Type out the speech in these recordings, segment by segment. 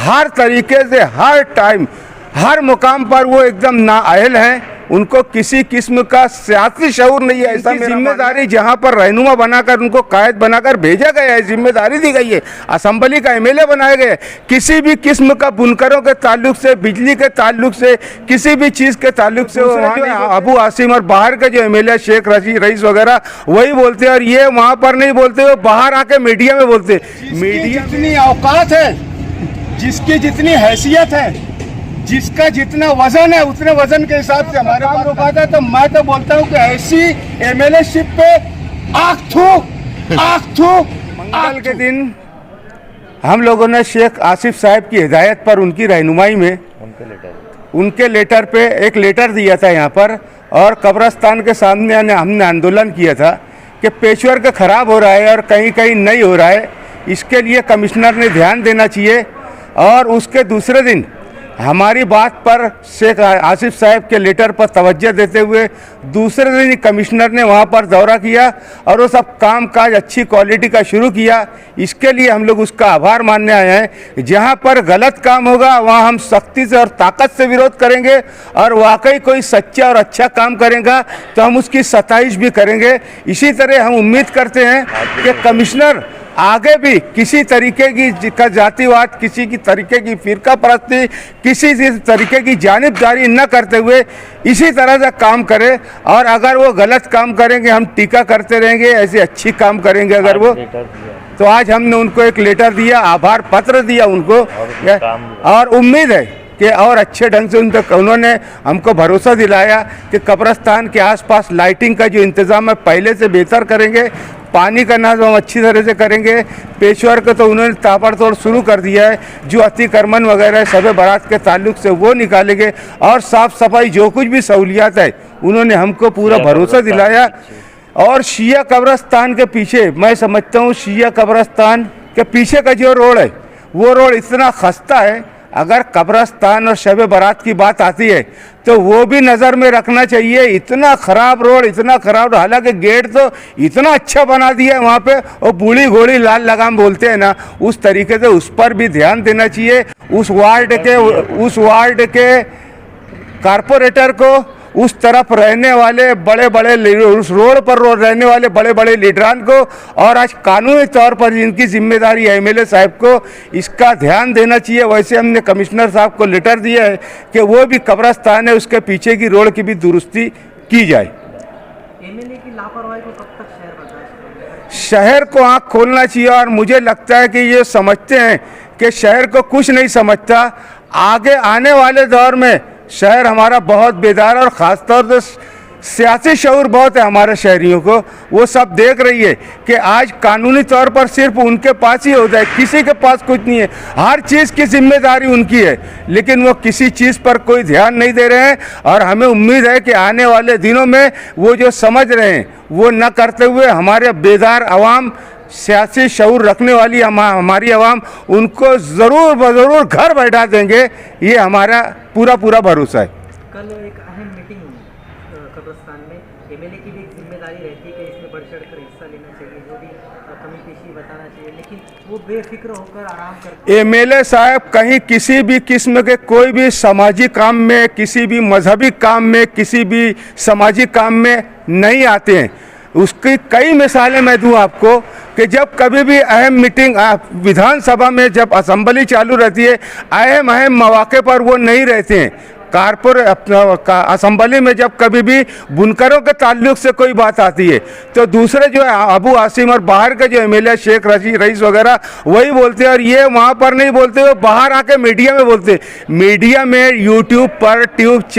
हर तरीके से हर टाइम हर मुकाम पर वो एकदम नाअहल हैं। उनको किसी किस्म का सियासी शऊर नहीं है। ऐसा जिम्मेदारी जहां पर रहनुमा बनाकर उनको कायद बनाकर भेजा गया है, जिम्मेदारी दी गई है, असेंबली का एमएलए बनाए गए। किसी भी किस्म का बुनकरों के ताल्लुक से, बिजली के ताल्लुक से, किसी भी चीज़ के ताल्लुक से अबू आसिम और बाहर के जो एमएलए शेख रईस वगैरह वही बोलते हैं, और ये वहाँ पर नहीं बोलते, वो बाहर आके मीडिया में बोलते। मीडिया जितनी औकात है, जिसकी जितनी हैसियत है, जिसका जितना वजन है, उतने वजन के हिसाब से हमारे पास रुकाता है। तो मैं तो बोलता हूँ कि ऐसी एमएलए शिप पे आँख थू। मंगल के दिन हम लोगों ने शेख आसिफ साहब की हिदायत पर, उनकी रहनुमाई में उनके लेटर पे एक लेटर दिया था यहाँ पर, और कब्रस्तान के सामने हमने आंदोलन किया था कि पेशवर्क खराब हो रहा है और कहीं कहीं नहीं हो रहा है, इसके लिए कमिश्नर ने ध्यान देना चाहिए। और उसके दूसरे दिन हमारी बात पर शेख आसिफ साहब के लेटर पर तवज्जो देते हुए दूसरे दिन कमिश्नर ने वहाँ पर दौरा किया और वो सब काम काज अच्छी क्वालिटी का शुरू किया। इसके लिए हम लोग उसका आभार मानने आए हैं। जहाँ पर गलत काम होगा वहाँ हम सख्ती से और ताकत से विरोध करेंगे, और वाकई कोई सच्चा और अच्छा काम करेगा तो हम उसकी सताइश भी करेंगे। इसी तरह हम उम्मीद करते हैं कि कमिश्नर आगे भी किसी तरीके की का जातिवाद, किसी की तरीके की फिरका परस्ती, किसी तरीके की जानिबदारी न करते हुए इसी तरह से काम करे। और अगर वो गलत काम करेंगे हम टीका करते रहेंगे, ऐसे अच्छी काम करेंगे अगर वो। तो आज हमने उनको एक लेटर दिया, आभार पत्र दिया उनको, और उम्मीद है कि और अच्छे ढंग से उन्होंने हमको भरोसा दिलाया कि कब्रस्तान के आसपास लाइटिंग का जो इंतज़ाम है पहले से बेहतर करेंगे, पानी का नाम हम अच्छी तरह से करेंगे। पेशवर्क तो उन्होंने ताबड़तोड़ शुरू कर दिया है, जो अतिक्रमण वगैरह शब बारात के ताल्लुक से वो निकालेंगे, और साफ़ सफाई जो कुछ भी सहूलियात है उन्होंने हमको पूरा भरोसा दिलाया। और शिया कब्रस्तान के पीछे मैं समझता हूँ, शिया कब्रस्तान के पीछे का जो रोड है वो रोड इतना खस्ता है, अगर कब्रस्तान और शब बारात की बात आती है तो वो भी नज़र में रखना चाहिए। इतना ख़राब रोड, इतना ख़राब, हालांकि गेट तो इतना अच्छा बना दिया है वहाँ पे, और बूढ़ी घोड़ी लाल लगाम बोलते हैं ना, उस तरीके से उस पर भी ध्यान देना चाहिए। उस वार्ड के कारपोरेटर को, उस तरफ रहने वाले बड़े बड़े, उस रोड पर रहने वाले बड़े बड़े लीडरान को, और आज कानूनी तौर पर जिनकी जिम्मेदारी है एमएलए साहब को, इसका ध्यान देना चाहिए। वैसे हमने कमिश्नर साहब को लेटर दिया है कि वो भी कब्रस्तान है उसके पीछे की रोड की भी दुरुस्ती की जाए। एमएलए की लापरवाही को कब तक शहर बर्दाश्त? शहर को आँख खोलना चाहिए, और मुझे लगता है कि ये समझते हैं कि शहर को कुछ नहीं समझता। आगे आने वाले दौर में शहर हमारा बहुत बेदार, और ख़ासतौर से सियासी शऊर बहुत है हमारे शहरियों को। वो सब देख रही है कि आज कानूनी तौर पर सिर्फ उनके पास ही होता है, किसी के पास कुछ नहीं है, हर चीज़ की जिम्मेदारी उनकी है, लेकिन वो किसी चीज़ पर कोई ध्यान नहीं दे रहे हैं। और हमें उम्मीद है कि आने वाले दिनों में वो जो समझ रहे हैं वो न करते हुए हमारे बेदार अवाम, सियासी शऊर रखने वाली हमारी आवाम, उनको ज़रूर घर बैठा देंगे, ये हमारा पूरा भरोसा है। कल एक अहम मीटिंग हुई कब्रस्तान में, एमएलए की भी एक जिम्मेदारी रहती है कि इसमें बढ़ चढ़ कर हिस्सा लेना चाहिए, जो भी कमी पेशी बताना चाहिए, लेकिन वो बेफिक्र होकर आराम करते। एमएलए साहब कहीं किसी भी किस्म के कोई भी सामाजिक काम में, किसी भी मजहबी काम में, किसी भी सामाजिक काम में नहीं आते हैं। उसकी कई मिसालें मैं दूं आपको कि जब कभी भी अहम मीटिंग विधानसभा में जब असेंबली चालू रहती है, अहम मौके पर वो नहीं रहते हैं। असेंबली में जब कभी भी बुनकरों के ताल्लुक से कोई बात आती है तो दूसरे जो है अबू आसिम और बाहर के जो एमएलए शेख रईस वगैरह वही बोलते हैं, और ये वहाँ पर नहीं बोलते, वो बाहर आके मीडिया में बोलते। मीडिया में यूट्यूब पर,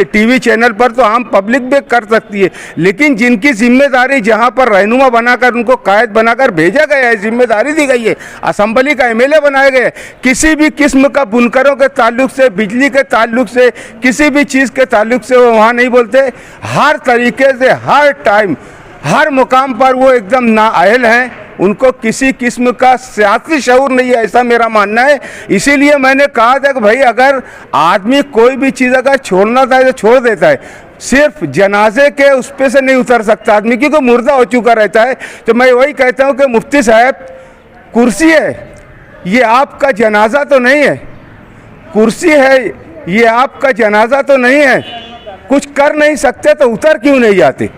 टीवी चैनल पर तो आम पब्लिक भी कर सकती है, लेकिन जिनकी जिम्मेदारी जहाँ पर रहनुमा बनाकर उनको कायद बनाकर भेजा गया है, जिम्मेदारी दी गई है, असेंबली का एमएलए बनाए गए, किसी भी किस्म का बुनकरों के ताल्लुक से, बिजली के ताल्लुक से, किसी भी चीज़ के ताल्लुक से वो वहाँ नहीं बोलते। हर तरीके से हर टाइम हर मुकाम पर वो एकदम नाअहल हैं। उनको किसी किस्म का सियासी शऊर नहीं है, ऐसा मेरा मानना है। इसीलिए मैंने कहा था कि भाई अगर आदमी कोई भी चीज़ अगर छोड़ना था तो छोड़ देता है, सिर्फ जनाजे के उस पे से नहीं उतर सकता आदमी, क्योंकि मुर्दा हो चुका रहता है। तो मैं वही कहता हूँ कि मुफ्ती साहब, कुर्सी है, ये आपका जनाजा तो नहीं है। कुर्सी है, ये आपका जनाजा तो नहीं है, कुछ कर नहीं सकते तो उतर क्यों नहीं जाते।